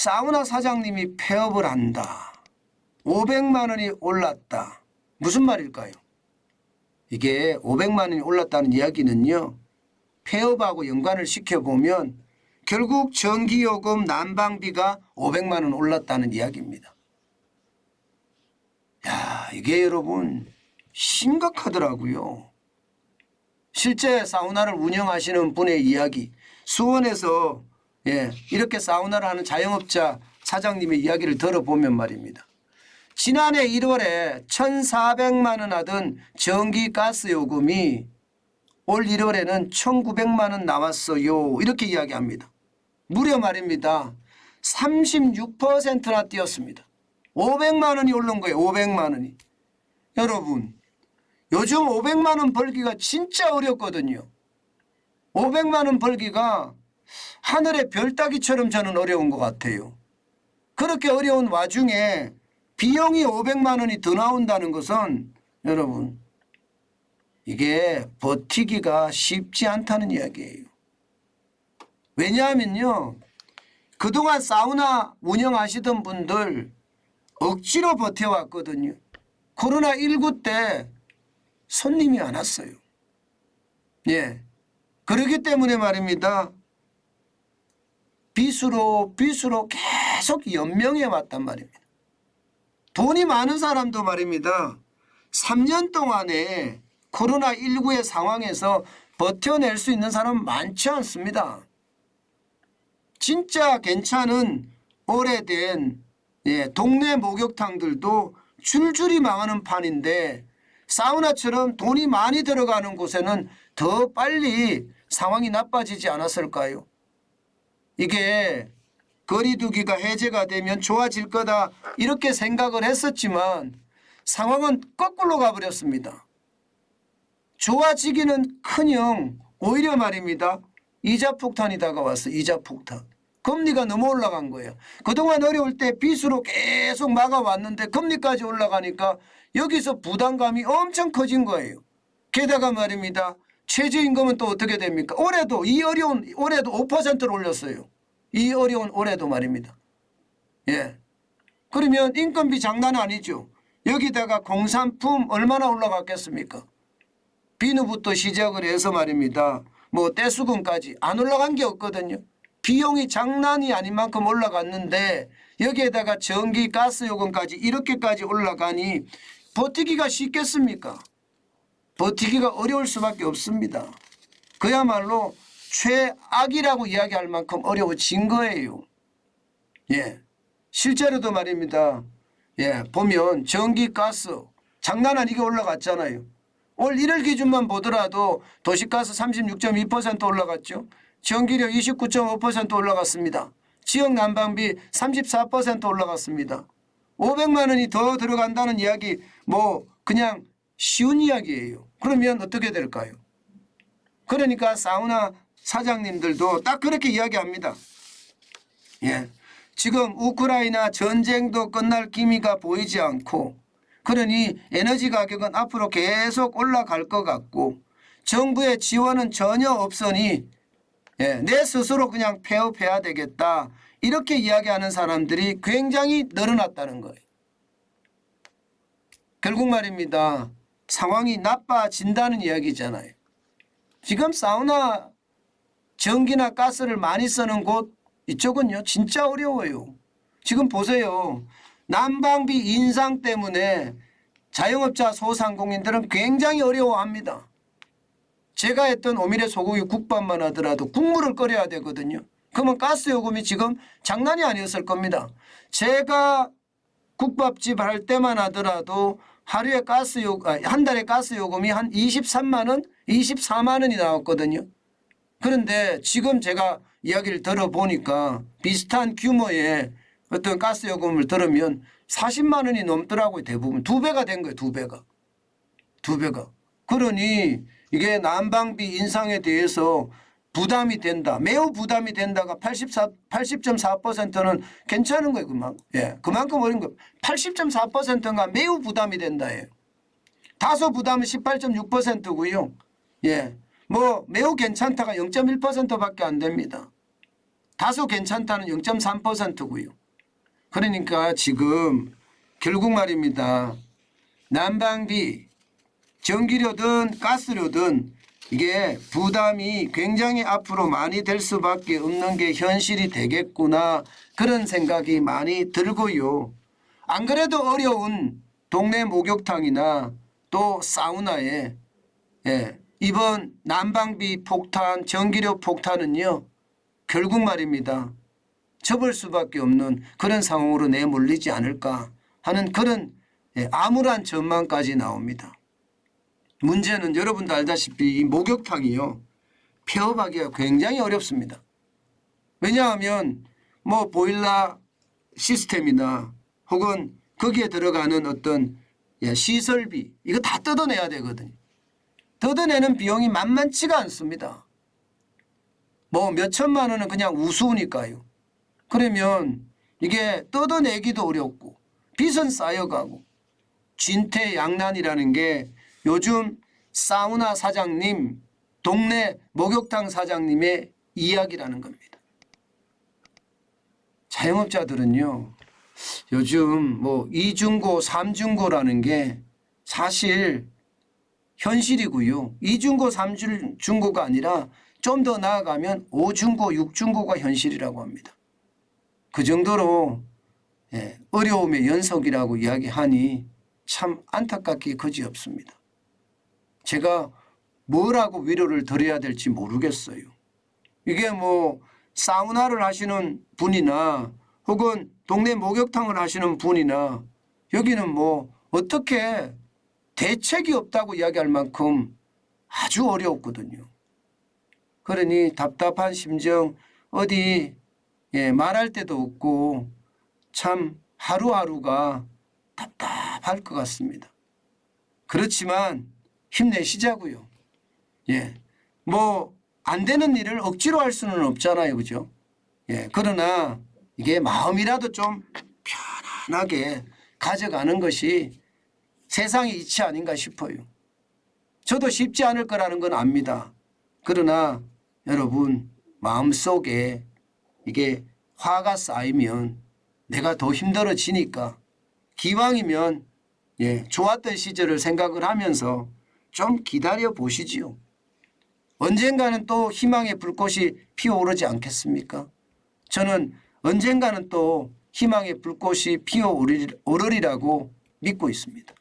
사우나 사장님이 폐업을 한다. 500만 원이 올랐다. 무슨 말일까요? 이게 500만 원이 올랐다는 이야기는요, 폐업하고 연관을 시켜보면 결국 전기요금 난방비가 500만 원 올랐다는 이야기입니다. 야, 이게 여러분 심각하더라고요. 실제 사우나를 운영하시는 분의 이야기, 수원에서 이렇게 사우나를 하는 자영업자 사장님의 이야기를 들어보면 말입니다. 지난해 1월에 1,400만 원 하던 전기 가스 요금이 올 1월에는 1,900만 원 나왔어요. 이렇게 이야기합니다. 무려 말입니다. 36%나 뛰었습니다. 500만 원이 오른 거예요. 500만 원이. 여러분, 요즘 500만 원 벌기가 진짜 어렵거든요. 500만 원 벌기가 하늘의 별 따기처럼 저는 어려운 것 같아요. 그렇게 어려운 와중에 비용이 500만 원이 더 나온다는 것은 여러분, 이게 버티기가 쉽지 않다는 이야기예요. 왜냐하면요, 그동안 사우나 운영하시던 분들 억지로 버텨왔거든요. 코로나19 때 손님이 안 왔어요. 그렇기 때문에 말입니다. 빚으로 계속 연명해 왔단 말입니다. 돈이 많은 사람도 말입니다. 3년 동안에 코로나19의 상황에서 버텨낼 수 있는 사람은 많지 않습니다. 진짜 괜찮은 오래된 동네 목욕탕들도 줄줄이 망하는 판인데 사우나처럼 돈이 많이 들어가는 곳에는 더 빨리 상황이 나빠지지 않았을까요? 이게 거리두기가 해제가 되면 좋아질 거다 이렇게 생각을 했었지만 상황은 거꾸로 가버렸습니다. 좋아지기는커녕 오히려 말입니다. 이자 폭탄이 다가왔어. 이자 폭탄. 금리가 너무 올라간 거예요. 그동안 어려울 때 빚으로 계속 막아왔는데 금리까지 올라가니까 여기서 부담감이 엄청 커진 거예요. 게다가 말입니다. 최저임금은 또 어떻게 됩니까? 올해도 이 어려운 올해도 5%를 올렸어요. 이 어려운 올해도 말입니다. 그러면 인건비 장난 아니죠. 여기다가 공산품 얼마나 올라갔겠습니까? 비누부터 시작을 해서 말입니다. 뭐 떼수건까지 안 올라간 게 없거든요. 비용이 장난이 아닌 만큼 올라갔는데 여기에다가 전기 가스 요금까지 이렇게까지 올라가니 버티기가 쉽겠습니까? 버티기가 어려울 수밖에 없습니다. 그야말로 최악이라고 이야기할 만큼 어려워진 거예요. 실제로도 말입니다. 보면 전기 가스 장난 아니게 올라갔잖아요. 올 1월 기준만 보더라도 도시가스 36.2% 올라갔죠. 전기료 29.5% 올라갔습니다. 지역 난방비 34% 올라갔습니다. 500만 원이 더 들어간다는 이야기 뭐 그냥 쉬운 이야기예요. 그러면 어떻게 될까요? 그러니까 사우나 사장님들도 딱 그렇게 이야기합니다. 지금 우크라이나 전쟁도 끝날 기미가 보이지 않고 그러니 에너지 가격은 앞으로 계속 올라갈 것 같고 정부의 지원은 전혀 없으니 내 스스로 그냥 폐업해야 되겠다. 이렇게 이야기하는 사람들이 굉장히 늘어났다는 거예요. 결국 말입니다. 상황이 나빠진다는 이야기잖아요. 지금 사우나 전기나 가스를 많이 쓰는 곳 이쪽은요 진짜 어려워요. 지금 보세요. 난방비 인상 때문에 자영업자 소상공인들은 굉장히 어려워합니다. 제가 했던 오미래 소고기 국밥만 하더라도 국물을 끓여야 되거든요. 그러면 가스 요금이 지금 장난이 아니었을 겁니다. 제가 국밥집 할 때만 하더라도 하루에 한 달에 가스 요금이 한 23만 원, 24만 원이 나왔거든요. 그런데 지금 제가 이야기를 들어보니까 비슷한 규모의 어떤 가스 요금을 들으면 40만 원이 넘더라고요. 대부분 2배가 된 거예요. 2배가. 그러니 이게 난방비 인상에 대해서 부담이 된다. 매우 부담이 된다가 80.4%는 괜찮은 거예요. 그만큼 어린 거예요. 80.4%가 매우 부담이 된다예요. 다소 부담은 18.6%고요. 뭐 매우 괜찮다가 0.1%밖에 안 됩니다. 다소 괜찮다는 0.3%고요. 그러니까 지금 결국 말입니다. 난방비, 전기료든 가스료든 이게 부담이 굉장히 앞으로 많이 될 수밖에 없는 게 현실이 되겠구나, 그런 생각이 많이 들고요. 안 그래도 어려운 동네 목욕탕이나 또 사우나에 이번 난방비 폭탄, 전기료 폭탄은요, 결국 말입니다, 접을 수밖에 없는 그런 상황으로 내몰리지 않을까 하는 그런 암울한 전망까지 나옵니다. 문제는 여러분도 알다시피 이 목욕탕이요, 폐업하기가 굉장히 어렵습니다. 왜냐하면 뭐 보일러 시스템이나 혹은 거기에 들어가는 어떤 시설비, 이거 다 뜯어내야 되거든요. 뜯어내는 비용이 만만치가 않습니다. 뭐 몇천만 원은 그냥 우스우니까요. 그러면 이게 뜯어내기도 어렵고 빚은 쌓여가고 진퇴양난이라는 게 요즘 사우나 사장님, 동네 목욕탕 사장님의 이야기라는 겁니다. 자영업자들은요, 요즘 뭐 2중고, 3중고라는 게 사실 현실이고요. 2중고, 3중고가 아니라 좀 더 나아가면 5중고, 6중고가 현실이라고 합니다. 그 정도로 어려움의 연속이라고 이야기하니 참 안타깝게 그지없습니다. 제가 뭐라고 위로를 드려야 될지 모르겠어요. 이게 뭐 사우나를 하시는 분이나 혹은 동네 목욕탕을 하시는 분이나 여기는 뭐 어떻게 대책이 없다고 이야기할 만큼 아주 어려웠거든요. 그러니 답답한 심정 어디 말할 데도 없고 참 하루하루가 답답할 것 같습니다. 그렇지만 힘내시자고요. 뭐 안 되는 일을 억지로 할 수는 없잖아요, 그죠? 그러나 이게 마음이라도 좀 편안하게 가져가는 것이 세상의 이치 아닌가 싶어요. 저도 쉽지 않을 거라는 건 압니다. 그러나 여러분 마음속에 이게 화가 쌓이면 내가 더 힘들어지니까 기왕이면 좋았던 시절을 생각을 하면서 좀 기다려 보시지요. 언젠가는 또 희망의 불꽃이 피어오르지 않겠습니까? 저는 언젠가는 또 희망의 불꽃이 피어오르리라고 믿고 있습니다.